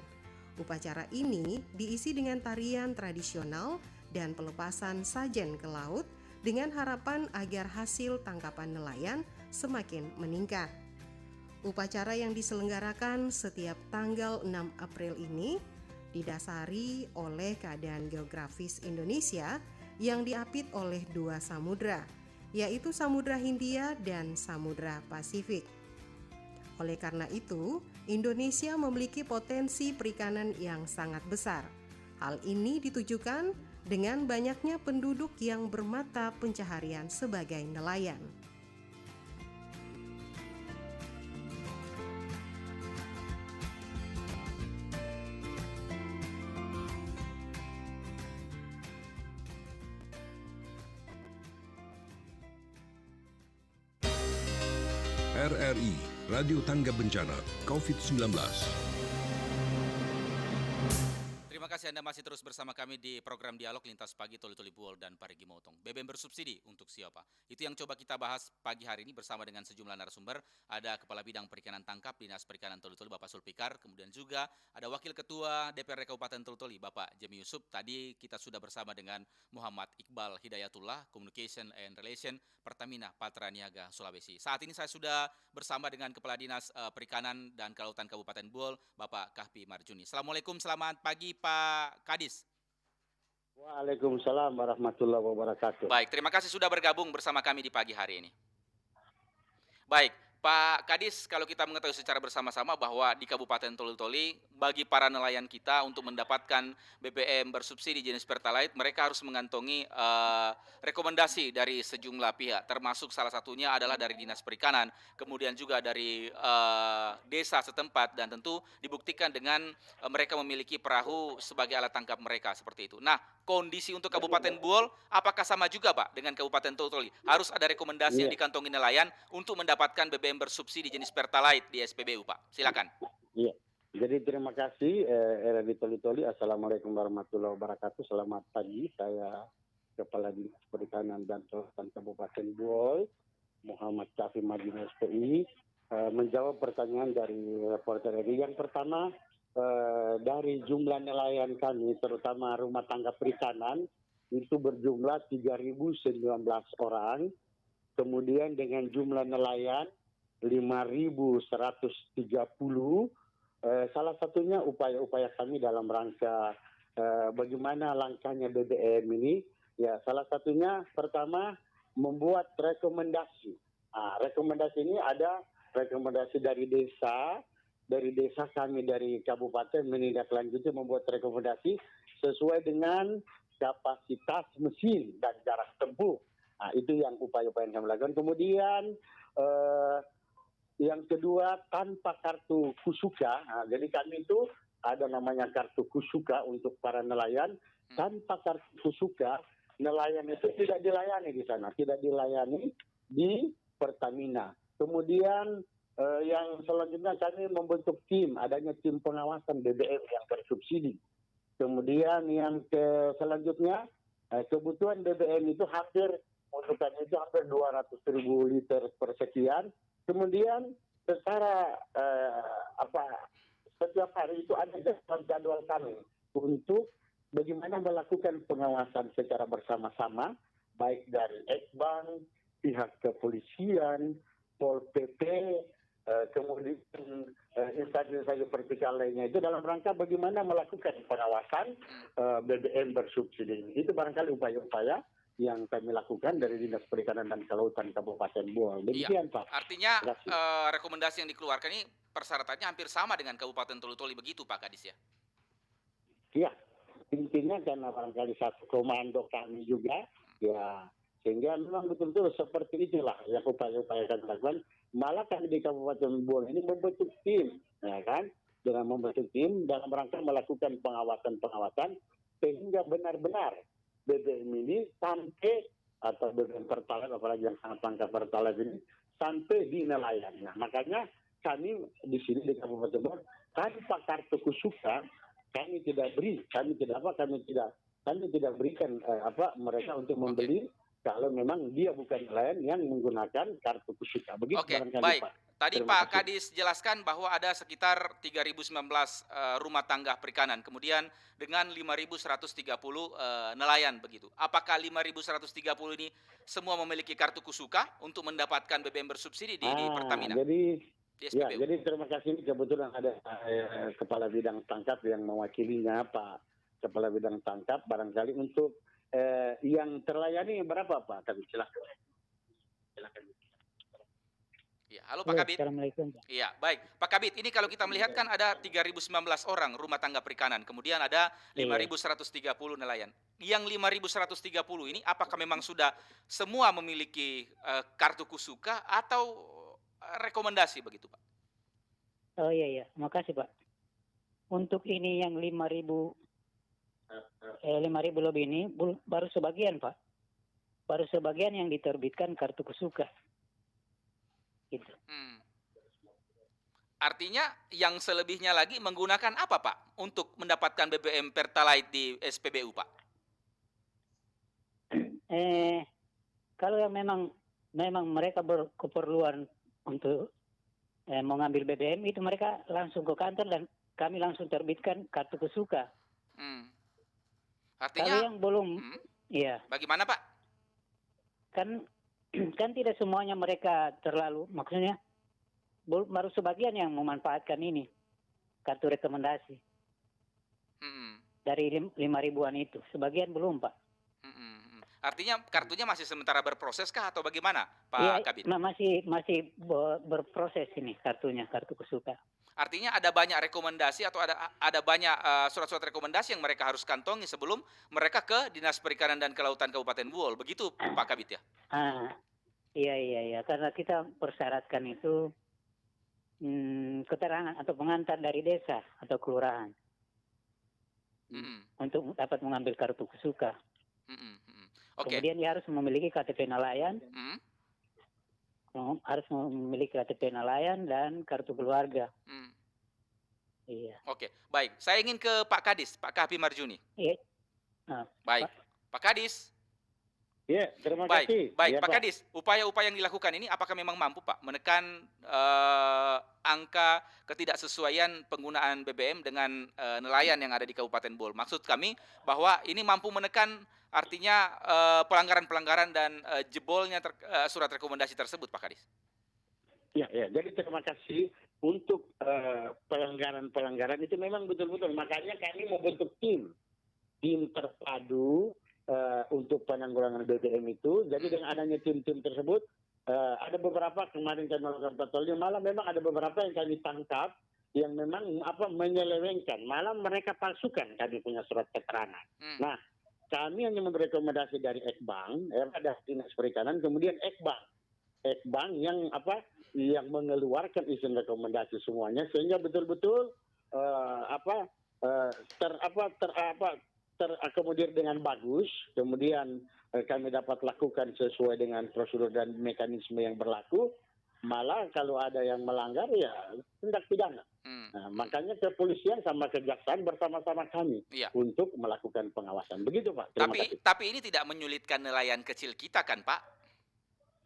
Upacara ini diisi dengan tarian tradisional dan pelepasan sajen ke laut dengan harapan agar hasil tangkapan nelayan semakin meningkat. Upacara yang diselenggarakan setiap tanggal 6 April ini didasari oleh keadaan geografis Indonesia yang diapit oleh dua samudra, yaitu Samudra Hindia dan Samudra Pasifik. Oleh karena itu, Indonesia memiliki potensi perikanan yang sangat besar. Hal ini ditujukan dengan banyaknya penduduk yang bermata pencaharian sebagai nelayan. RRI, Radio Tangga Bencana, COVID-19. Terima kasih Anda masih terus bersama kami di program Dialog Lintas Pagi Toli-Toli Buol dan Parigi Motong. BBM bersubsidi untuk siapa? Itu yang coba kita bahas pagi hari ini bersama dengan sejumlah narasumber. Ada Kepala Bidang Perikanan Tangkap Dinas Perikanan Toli-Toli Bapak Sulfikar. Kemudian juga ada Wakil Ketua DPRD Kabupaten Toli-Toli Bapak Jemi Yusuf. Tadi kita sudah bersama dengan Muhammad Iqbal Hidayatullah, Communication and Relation Pertamina Patra Niaga Sulawesi. Saat ini saya sudah bersama dengan Kepala Dinas Perikanan dan Kelautan Kabupaten Buol Bapak Kahfi Marjuni. Assalamualaikum, selamat pagi Pak Kadis. Waalaikumsalam warahmatullahi wabarakatuh. Baik, terima kasih sudah bergabung bersama kami di pagi hari ini. Baik, Pak Kadis, kalau kita mengetahui secara bersama-sama bahwa di Kabupaten Toli-Toli, bagi para nelayan kita untuk mendapatkan BBM bersubsidi jenis Pertalite, mereka harus mengantongi rekomendasi dari sejumlah pihak, termasuk salah satunya adalah dari Dinas Perikanan, kemudian juga dari desa setempat, dan tentu dibuktikan dengan mereka memiliki perahu sebagai alat tangkap mereka, seperti itu. Nah, kondisi untuk Kabupaten Buol, apakah sama juga Pak dengan Kabupaten Toli-Toli? Harus ada rekomendasi yang dikantongi nelayan untuk mendapatkan BBM bersubsidi jenis Pertalite di SPBU, Pak. Silakan. Iya. Jadi terima kasih RRI Toli-Toli. Assalamualaikum warahmatullahi wabarakatuh. Selamat pagi. Saya Kepala Dinas Perikanan dan Kelautan Kabupaten Buol, Muhammad Kahfi Marjuni SPI, menjawab pertanyaan dari reporter RRI. Yang pertama, dari jumlah nelayan kami, terutama rumah tangga perikanan, itu berjumlah 3.019 orang. Kemudian dengan jumlah nelayan 5.130. Salah satunya upaya-upaya kami dalam rangka bagaimana langkahnya BBM ini. Ya, salah satunya pertama membuat rekomendasi. Rekomendasi ini ada rekomendasi dari desa kami dari kabupaten menindaklanjuti membuat rekomendasi sesuai dengan kapasitas mesin dan jarak tempuh. Itu yang upaya-upaya yang kami lakukan. Kemudian yang kedua, tanpa kartu kusuka. Jadi kami itu ada namanya kartu kusuka untuk para nelayan. Tanpa kartu kusuka, nelayan itu tidak dilayani di sana, tidak dilayani di Pertamina. Kemudian yang selanjutnya kami membentuk tim, adanya tim pengawasan BBM yang bersubsidi. Kemudian yang selanjutnya kebutuhan BBM itu hampir untuk kami itu hampir 200.000 liter per sekian. Kemudian secara setiap hari itu ada jadwal kami untuk bagaimana melakukan pengawasan secara bersama-sama, baik dari Ekbank, pihak kepolisian, Pol PP, kemudian instansi-instansi vertikal lainnya itu dalam rangka bagaimana melakukan pengawasan BBM bersubsidi. Itu barangkali upaya-upaya yang kami lakukan dari Dinas Perikanan dan Kelautan Kabupaten Buol. Demikian, Pak. Artinya rekomendasi yang dikeluarkan ini persyaratannya hampir sama dengan Kabupaten Toli-Toli begitu, Pak Kadis, ya? Iya, intinya karena barangkali satu komando kami juga, ya sehingga memang betul-betul seperti itulah yang upaya-upaya kami lakukan. Malah kami di Kabupaten Buol ini membentuk tim, ya kan? Dengan membentuk tim dalam rangka melakukan pengawasan sehingga benar-benar BBM ini sampai atau BBM Pertalite, apalagi yang sangat langka Pertalite ini sampai di nelayan. Nah, makanya kami di sini di Kabupaten Buol tanpa kartu kusuka kami tidak berikan mereka untuk membeli kalau memang dia bukan nelayan yang menggunakan kartu kusuka. Begitu. Oke, baik. Pak. Tadi Pak Kadis jelaskan bahwa ada sekitar 3.019 rumah tangga perikanan, kemudian dengan 5.130 nelayan begitu. Apakah 5.130 ini semua memiliki kartu kusuka untuk mendapatkan BBM bersubsidi di Pertamina? Jadi terima kasih, kebetulan ada Kepala Bidang Tangkap yang mewakilinya, Pak Kepala Bidang Tangkap, barangkali untuk yang terlayani berapa Pak? Kami silakan. Silakan. Ya, halo Pak Kabit. Assalamualaikum. Iya, baik. Pak Kabit, ini kalau kita melihat kan ada 3.019 orang rumah tangga perikanan, kemudian ada 5.130 nelayan. Yang 5.130 ini apakah memang sudah semua memiliki kartu kusuka atau rekomendasi begitu, Pak? Oh iya, makasih Pak. Untuk ini yang 5.000 lebih ini baru sebagian Pak. Baru sebagian yang diterbitkan kartu kusuka. Gitu. Artinya yang selebihnya lagi menggunakan apa Pak untuk mendapatkan BBM Pertalite di SPBU Pak? Kalau yang memang mereka berkeperluan untuk mengambil BBM itu mereka langsung ke kantor dan kami langsung terbitkan kartu kusuka. Artinya kalau yang belum, ya. Bagaimana Pak? Kan tidak semuanya mereka terlalu, maksudnya baru sebagian yang memanfaatkan ini kartu rekomendasi dari 5.000-an itu, sebagian belum Pak. Artinya kartunya masih sementara berproses kah atau bagaimana Pak Ya, Kabit? masih berproses ini kartu kusuka. Artinya ada banyak rekomendasi atau ada banyak surat-surat rekomendasi yang mereka harus kantongi sebelum mereka ke Dinas Perikanan dan Kelautan Kabupaten Buol. Begitu Pak Kabit ya? Iya. Karena kita persyaratkan itu keterangan atau pengantar dari desa atau kelurahan untuk dapat mengambil kartu kusuka. Kemudian dia harus memiliki KTP nelayan, harus memiliki KTP nelayan dan kartu keluarga. Iya. Oke, baik. Saya ingin ke Pak Kadis, Pak Kahfi Marjuni. Iya. Baik, Pak Kadis. Ya, terima kasih. Baik, Ya, Pak Kadis. Upaya-upaya yang dilakukan ini apakah memang mampu Pak menekan angka ketidaksesuaian penggunaan BBM dengan nelayan yang ada di Kabupaten Buol? Maksud kami bahwa ini mampu menekan artinya pelanggaran-pelanggaran dan jebolnya surat rekomendasi tersebut, Pak Kadis. Ya. Jadi terima kasih untuk pelanggaran-pelanggaran itu memang betul-betul. Makanya kami membentuk tim terpadu untuk penanggulangan BBM itu. Jadi dengan adanya tim-tim tersebut, ada beberapa kemarin kami melakukan patroli, malah memang ada beberapa yang kami tangkap yang memang menyelewengkan, malah mereka palsukan kami punya surat keterangan. Nah, kami hanya memberi rekomendasi dari Ekbank, ada Dinas Perikanan, kemudian Ekbank yang yang mengeluarkan izin rekomendasi semuanya, sehingga betul-betul terakomodir dengan bagus. Kemudian kami dapat lakukan sesuai dengan prosedur dan mekanisme yang berlaku. Malah kalau ada yang melanggar ya tindak pidana. Nah, makanya kepolisian sama kejaksaan bersama-sama kami untuk melakukan pengawasan. Begitu Pak. Tapi ini tidak menyulitkan nelayan kecil kita kan Pak?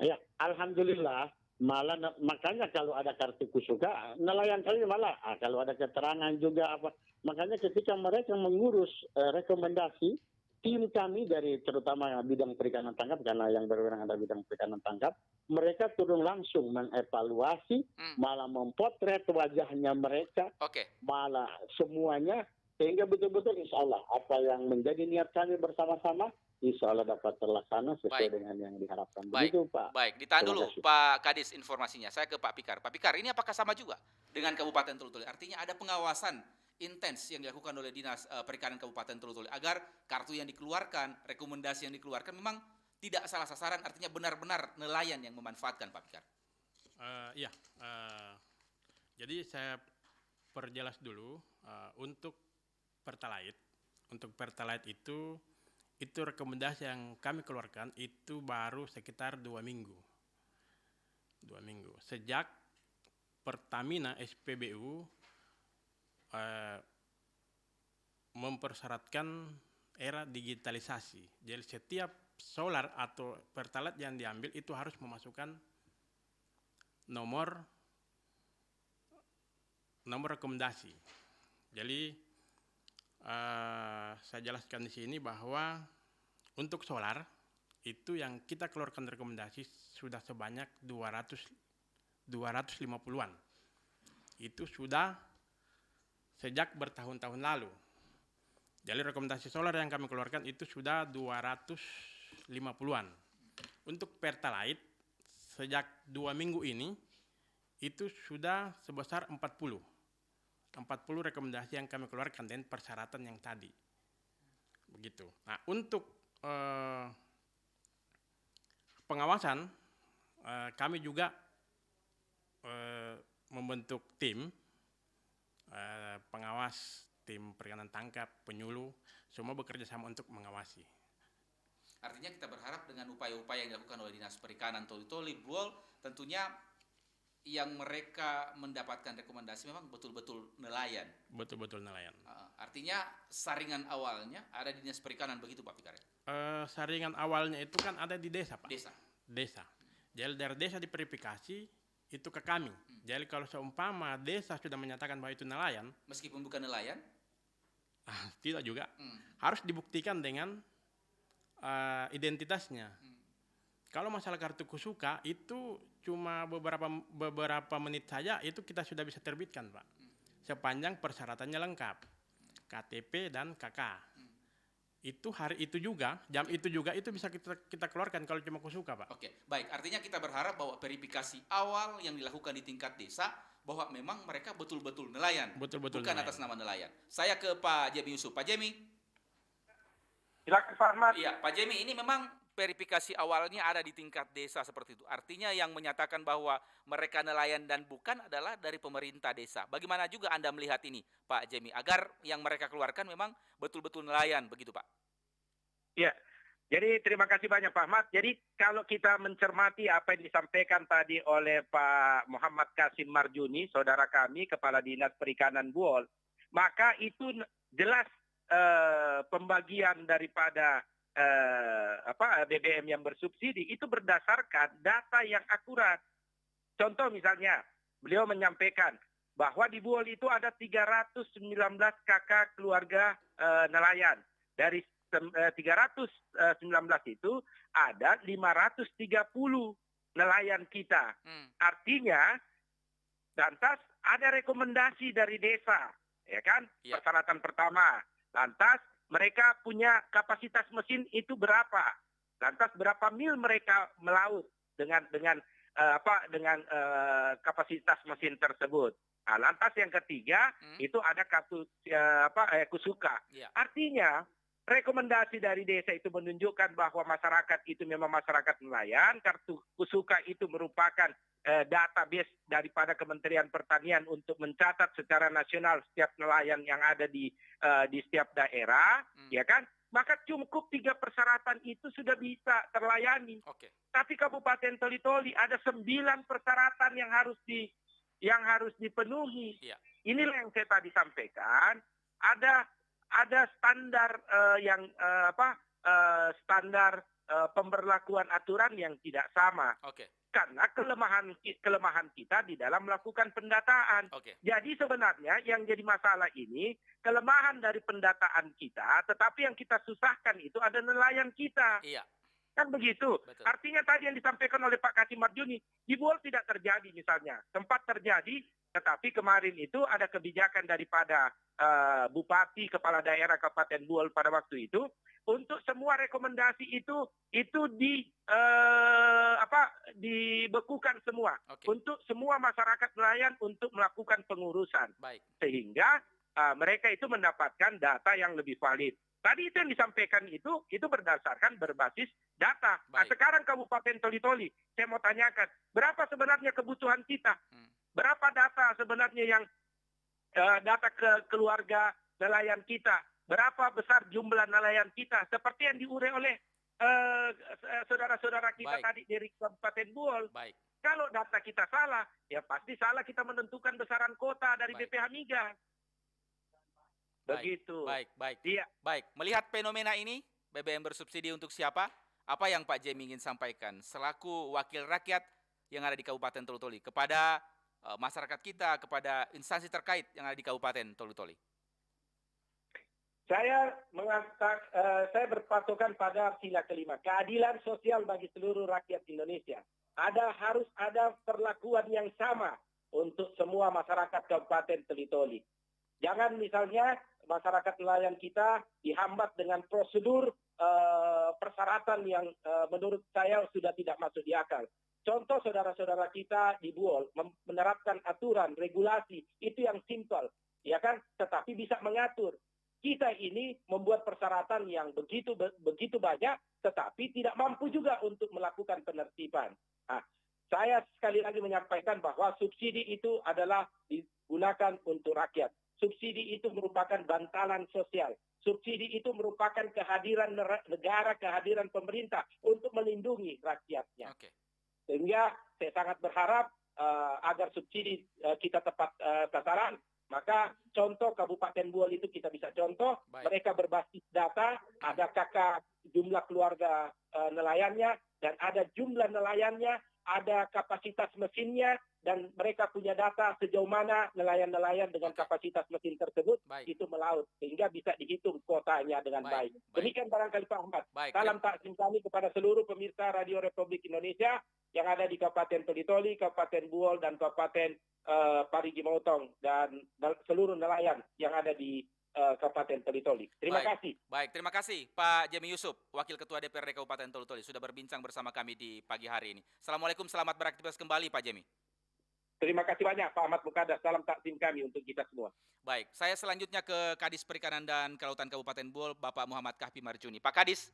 Ya, alhamdulillah. Malah makanya kalau ada kartu kusuka, nelayan kami malah kalau ada keterangan juga makanya ketika mereka mengurus rekomendasi, tim kami dari terutama bidang perikanan tangkap, karena yang berwenang ada bidang perikanan tangkap, mereka turun langsung mengevaluasi, malah mempotret wajahnya mereka, malah semuanya, sehingga betul-betul insya Allah apa yang menjadi niat kami bersama-sama insya Allah dapat terlaksana sesuai dengan yang diharapkan. Begitu Pak. Baik, ditahan dulu Pak Kadis informasinya. Saya ke Pak Pikar. Pak Pikar, ini apakah sama juga dengan Kabupaten Tolu-Toli? Artinya ada pengawasan intens yang dilakukan oleh Dinas Perikanan Kabupaten Tolu-Toli agar kartu yang dikeluarkan, rekomendasi yang dikeluarkan memang tidak salah sasaran, artinya benar-benar nelayan yang memanfaatkan, Pak Pikar. Jadi saya perjelas dulu untuk Pertalite. Untuk Pertalite itu rekomendasi yang kami keluarkan itu baru sekitar 2 minggu. 2 minggu. Sejak Pertamina SPBU mempersyaratkan era digitalisasi. Jadi setiap solar atau Pertalite yang diambil itu harus memasukkan nomor rekomendasi. Jadi saya jelaskan di sini bahwa untuk solar itu yang kita keluarkan rekomendasi sudah sebanyak 250-an. Itu sudah sejak bertahun-tahun lalu. Jadi rekomendasi solar yang kami keluarkan itu sudah 250-an. Untuk Pertalite sejak 2 minggu ini itu sudah sebesar 40 rekomendasi yang kami keluarkan dan persyaratan yang tadi. Begitu. Nah, untuk pengawasan kami juga membentuk tim pengawas, tim perikanan tangkap, penyuluh, semua bekerja sama untuk mengawasi. Artinya kita berharap dengan upaya-upaya yang dilakukan oleh Dinas Perikanan Toli-Toli, Buol, tentunya yang mereka mendapatkan rekomendasi memang betul-betul nelayan. Betul-betul nelayan. Artinya saringan awalnya ada di Dinas Perikanan, begitu Pak Fikar? Saringan awalnya itu kan ada di desa, Pak. Desa. Jadi dari desa diverifikasi itu ke kami. Jadi kalau seumpama desa sudah menyatakan bahwa itu nelayan, meskipun bukan nelayan, tidak juga, harus dibuktikan dengan identitasnya. Kalau masalah kartu kusuka itu cuma beberapa menit saja itu kita sudah bisa terbitkan, Pak. Sepanjang persyaratannya lengkap, KTP dan KK. Itu hari itu juga, jam itu juga itu bisa kita keluarkan kalau cuma kusuka, Pak. Oke, baik. Artinya kita berharap bahwa verifikasi awal yang dilakukan di tingkat desa bahwa memang mereka betul-betul nelayan, bukan nelayan. Atas nama nelayan. Saya ke Pak Jemi Yusuf. Pak Jemi. Silakan Pak Ahmad. Iya, Pak Jemi, ini memang verifikasi awalnya ada di tingkat desa seperti itu. Artinya yang menyatakan bahwa mereka nelayan dan bukan adalah dari pemerintah desa. Bagaimana juga Anda melihat ini, Pak Jemi, agar yang mereka keluarkan memang betul-betul nelayan, begitu Pak? Ya, jadi terima kasih banyak Pak Ahmad. Jadi kalau kita mencermati apa yang disampaikan tadi oleh Pak Muhammad Kasim Marjuni, saudara kami, Kepala Dinas Perikanan Buol, maka itu jelas pembagian daripada BBM yang bersubsidi itu berdasarkan data yang akurat. Contoh misalnya, beliau menyampaikan bahwa di Buol itu ada 319 kakak keluarga nelayan. Dari 319 itu ada 530 nelayan kita. Artinya, lantas ada rekomendasi dari desa, ya kan? Ya. Persyaratan pertama. Lantas mereka punya kapasitas mesin itu berapa? Lantas berapa mil mereka melaut dengan kapasitas mesin tersebut? Nah, lantas yang ketiga itu ada kartu kusuka. Ya. Artinya rekomendasi dari desa itu menunjukkan bahwa masyarakat itu memang masyarakat nelayan. Kartu kusuka itu merupakan database daripada Kementerian Pertanian untuk mencatat secara nasional setiap nelayan yang ada di setiap daerah, ya kan? Maka cukup 3 persyaratan itu sudah bisa terlayani. Okay. Tapi Kabupaten Toli-Toli ada 9 persyaratan yang harus dipenuhi. Yeah. Inilah yang saya tadi sampaikan. Ada standar standar pemberlakuan aturan yang tidak sama. Okay. Karena kelemahan kita di dalam melakukan pendataan. Okay. Jadi sebenarnya yang jadi masalah ini kelemahan dari pendataan kita, tetapi yang kita susahkan itu ada nelayan kita. Iya. Kan begitu. Betul. Artinya tadi yang disampaikan oleh Pak Kasim Marjuni, di Buol tidak terjadi misalnya. Tempat terjadi, tetapi kemarin itu ada kebijakan daripada Bupati, Kepala Daerah Kabupaten Buol pada waktu itu, untuk semua rekomendasi itu dibekukan semua. Okay. Untuk semua masyarakat nelayan untuk melakukan pengurusan. Baik. Sehingga mereka itu mendapatkan data yang lebih valid. Tadi itu yang disampaikan itu berdasarkan berbasis data. Nah, sekarang Kabupaten Toli-Toli, saya mau tanyakan, berapa sebenarnya kebutuhan kita? Berapa data sebenarnya yang data keluarga nelayan kita? Berapa besar jumlah nelayan kita? Seperti yang diuraikan oleh saudara-saudara kita tadi dari Kabupaten Buol. Baik. Kalau data kita salah, ya pasti salah kita menentukan besaran kuota dari BPH Migas. Begitu. Baik. Iya. Baik. Melihat fenomena ini, BBM bersubsidi untuk siapa? Apa yang Pak Jemi ingin sampaikan selaku wakil rakyat yang ada di Kabupaten Toli-Toli kepada masyarakat kita, kepada instansi terkait yang ada di Kabupaten Toli-Toli? Saya berpatokan pada sila kelima, keadilan sosial bagi seluruh rakyat Indonesia. Harus ada perlakuan yang sama untuk semua masyarakat Kabupaten Toli-Toli. Jangan misalnya masyarakat nelayan kita dihambat dengan prosedur persyaratan yang menurut saya sudah tidak masuk di akal. Contoh saudara-saudara kita di Buol menerapkan aturan, regulasi, itu yang simpel, ya kan? Tetapi bisa mengatur. Kita ini membuat persyaratan yang begitu banyak, tetapi tidak mampu juga untuk melakukan penertiban. Nah, saya sekali lagi menyampaikan bahwa subsidi itu adalah digunakan untuk rakyat. Subsidi itu merupakan bantalan sosial. Subsidi itu merupakan kehadiran negara, kehadiran pemerintah untuk melindungi rakyatnya. Oke. Sehingga saya sangat berharap agar subsidi kita tepat sasaran. Maka contoh Kabupaten Buol itu kita bisa contoh. Baik. Mereka berbasis data, ada kakak jumlah keluarga nelayannya, dan ada jumlah nelayannya, ada kapasitas mesinnya, dan mereka punya data sejauh mana nelayan-nelayan dengan kapasitas mesin tersebut itu melaut, sehingga bisa dihitung kuotanya dengan baik. Demikian barangkali Pak Ahmad. Salam takdim kami kepada seluruh pemirsa Radio Republik Indonesia yang ada di Kabupaten Toli-Toli, Kabupaten Buol, dan Kabupaten Parigi Motong, dan seluruh nelayan yang ada di Kabupaten Toli-Toli. Terima kasih. Baik, terima kasih Pak Jemi Yusuf, Wakil Ketua DPRD Kabupaten Toli-Toli, sudah berbincang bersama kami di pagi hari ini. Assalamualaikum, selamat beraktivitas kembali Pak Jemi. Terima kasih banyak Pak Ahmad Mukadas. Salam takdim kami untuk kita semua. Baik, saya selanjutnya ke Kadis Perikanan dan Kelautan Kabupaten Buol, Bapak Muhammad Kahfi Marjuni. Pak Kadis.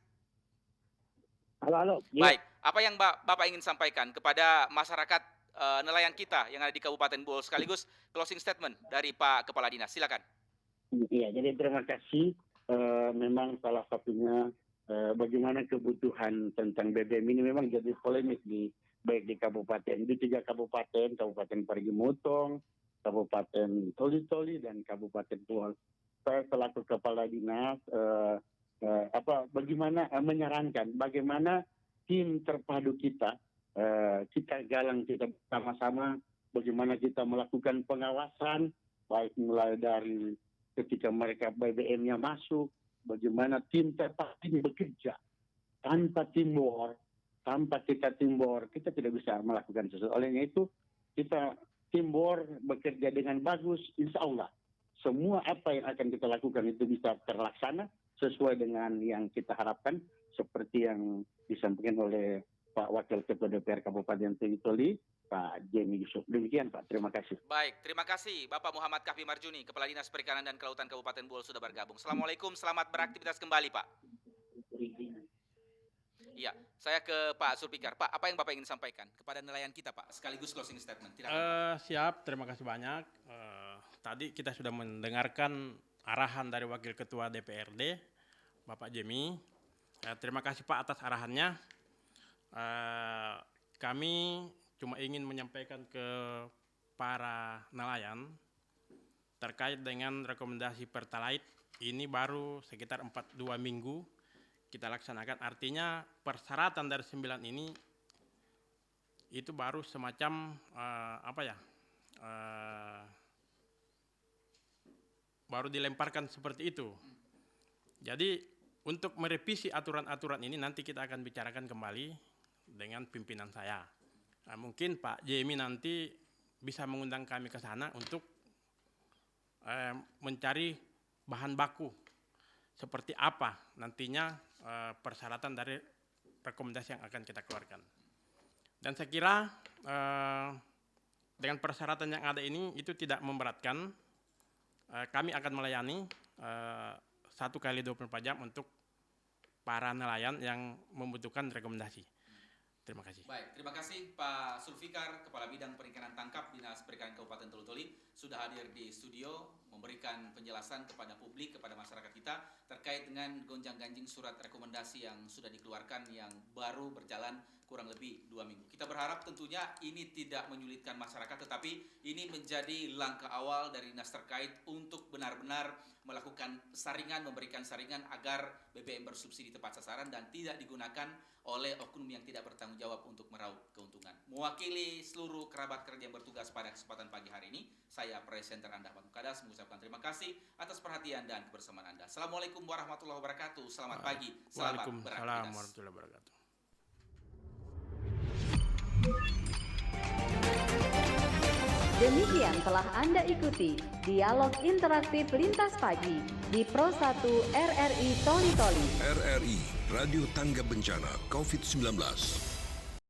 Halo. Baik, apa yang Bapak ingin sampaikan kepada masyarakat nelayan kita yang ada di Kabupaten Buol, sekaligus closing statement dari Pak Kepala Dinas. Silakan. Iya, jadi terima kasih. Memang salah satunya bagaimana kebutuhan tentang BBM ini memang jadi polemik baik di kabupaten, di 3 kabupaten, Kabupaten Parigi Motong, Kabupaten Toli-Toli, dan Kabupaten Buol. Saya selaku Kepala Dinas bagaimana menyarankan bagaimana tim terpadu kita galang kita bersama-sama, bagaimana kita melakukan pengawasan baik mulai dari ketika mereka BBM-nya masuk, bagaimana tim terpadu ini bekerja tanpa teamwork. Tanpa kita teamwork, kita tidak bisa melakukan sesuatu. Olehnya itu, kita teamwork bekerja dengan bagus, insya Allah. Semua apa yang akan kita lakukan itu bisa terlaksana sesuai dengan yang kita harapkan, seperti yang disampaikan oleh Pak Wakil Ketua DPR Kabupaten Toli-Toli, Pak Jemi Yusuf. Demikian Pak, terima kasih. Baik, terima kasih Bapak Muhammad Kahfi Marjuni, Kepala Dinas Perikanan dan Kelautan Kabupaten Buol sudah bergabung. Assalamualaikum, selamat beraktivitas kembali Pak. Iya, saya ke Pak Sulfikar. Pak, apa yang Bapak ingin sampaikan kepada nelayan kita, Pak? Sekaligus closing statement. Siap, terima kasih banyak. Tadi kita sudah mendengarkan arahan dari Wakil Ketua DPRD, Bapak Jemi. Terima kasih Pak atas arahannya. Kami cuma ingin menyampaikan ke para nelayan terkait dengan rekomendasi Pertalite. Ini baru sekitar 2 minggu kita laksanakan, artinya persyaratan dari 9 ini itu baru semacam baru dilemparkan seperti itu. Jadi untuk merevisi aturan-aturan ini nanti kita akan bicarakan kembali dengan pimpinan saya. Nah, mungkin Pak Jemi nanti bisa mengundang kami ke sana untuk mencari bahan baku seperti apa nantinya persyaratan dari rekomendasi yang akan kita keluarkan. Dan saya kira dengan persyaratan yang ada ini itu tidak memberatkan. Kami akan melayani 1x24 jam untuk para nelayan yang membutuhkan rekomendasi. Terima kasih. Baik, terima kasih Pak Sulfikar, Kepala Bidang Perikanan Tangkap Dinas Perikanan Kabupaten Toli-Toli, sudah hadir di studio memberikan penjelasan kepada publik, kepada masyarakat kita terkait dengan gonjang-ganjing surat rekomendasi yang sudah dikeluarkan yang baru berjalan kurang lebih 2 minggu. Kita berharap tentunya ini tidak menyulitkan masyarakat, tetapi ini menjadi langkah awal dari dinas terkait untuk benar-benar melakukan saringan, memberikan saringan agar BBM bersubsidi tepat sasaran dan tidak digunakan oleh oknum yang tidak bertanggung jawab untuk meraup keuntungan. Mewakili seluruh kerabat kerja yang bertugas pada kesempatan pagi hari ini, saya presenter Anda Ahmad Mukadas mengucapkan terima kasih atas perhatian dan kebersamaan Anda. Assalamualaikum warahmatullahi wabarakatuh. Selamat pagi. Selamat beraktivitas. Waalaikumsalam warahmatullahi wabarakatuh. Demikian telah Anda ikuti Dialog Interaktif Lintas Pagi di Pro 1 RRI Toli-Toli. RRI Radio Tangga Bencana COVID-19.